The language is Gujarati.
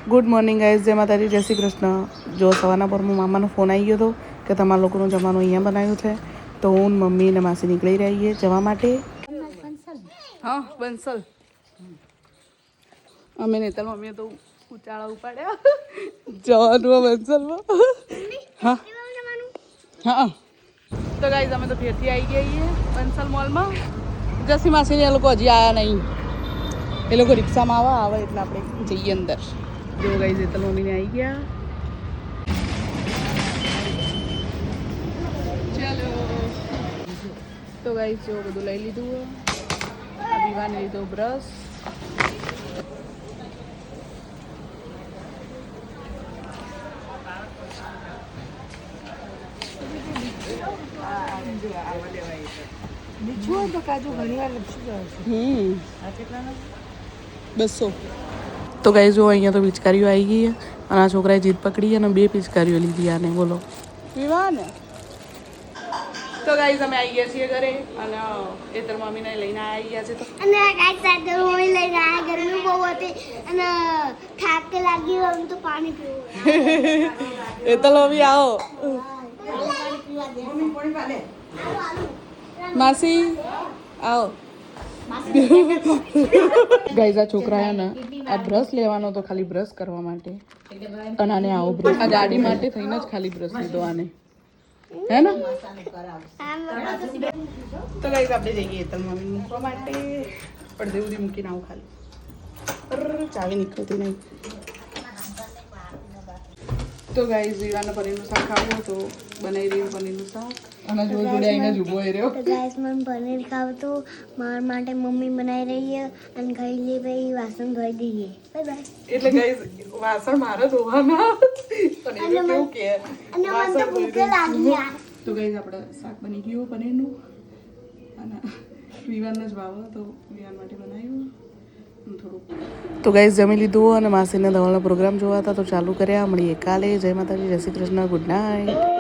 ગુડ મોર્નિંગ ગાઈઝ, જય માતાજી, જય શ્રી કૃષ્ણ. જો સવારના પરમાં મામાનો ફોન આવી ગયો હતો કે તમારા લોકોનું જમવાનું અહીંયા બનાવ્યું છે, તો હું મમ્મી અને માસી નીકળી રહીએ જવા માટે. હા, બંસલ. અમે નેતર મમ્મીએ તો ઉચાળા ઉપાડ્યા જવાનું બંસલમાં. હા હા. તો ગાઈઝ અમે તો ફેરથી આવી ગયા છીએ બંસલ મોલમાં. જસી માસીને એ લોકો હજી આવ્યા નહીં. એ લોકો રિક્ષામાં આવે એટલે આપણે જઈએ અંદર. જો ગાઈઝ એતલ મમ્મીને આવી ગયા. ચાલો. તો ગાઈઝ જો બધું લઈ લીધું. આ વિવાને લીધો બ્રશ. બીજું તો કાજુ ઘણી વાર લપસી જાય છે. 200. તો ગાઈઝ જો અહીંયા તો પિચકારીઓ આવી ગઈ અને આ છોકરાએ જીદ પકડી અને 2 પિચકારીઓ લીધી આને. બોલો વિવાહ ને. તો ગાઈઝ અમે આવી ગયા છીએ ઘરે અને એતર મમ્મીને લઈને આવી ગયા છે. તો અને ગાઈસ સાથે હું લઈને આયા. ગરમી બહુ હતી અને થાક લાગી હોય તો પાણી પીવું. એતલ મમ્મી આવો. માસી આવો. ગાઈઝ આ છોકરા ને આ બ્રશ લેવાનો તો ખાલી બ્રશ કરવા માટે અને આને આવો બ્રશ આ ગાડી માટે થઈને જ ખાલી બ્રશ લીધો આને, હે ને? તો ગાઈઝ આપણે જઈએ તો મમ્મી મૂકવા માટે પડદે ઉધી મૂકીને આવું ખાલી. ચાવી નીકળતી નહીં. તો ગાઈઝ વિવાને પનીરનું શાક ખાવું તો બનાવી રહ્યું પનીરનું શાક અને જો જોડે આવીને જ ઊભો રહ્યો. તો ગાઈસ મને પનીર ખાવું તો મારા માટે મમ્મી બનાવી રહી છે અને ખાઈ લે ભાઈ વાસણ ધોઈ દઈએ. Bye bye. એટલે ગાઈઝ વાસણ મારે ધોવાના પણ એ કેવું કે અને મને તો ભૂખ લાગી યાર. તો ગાઈઝ આપણે શાક બની ગયું પનીરનું અને વિવાનને જ ભાવે તો વિવાન માટે બનાવ્યું થોડુંક. તો ગાઈઝ જમી લીધું અને માસીને દવાનો પ્રોગ્રામ જોવા હતા તો ચાલુ કર્યા. મળીએ કાલે. જય માતાજી, જય શ્રી કૃષ્ણ, ગુડ નાઇટ.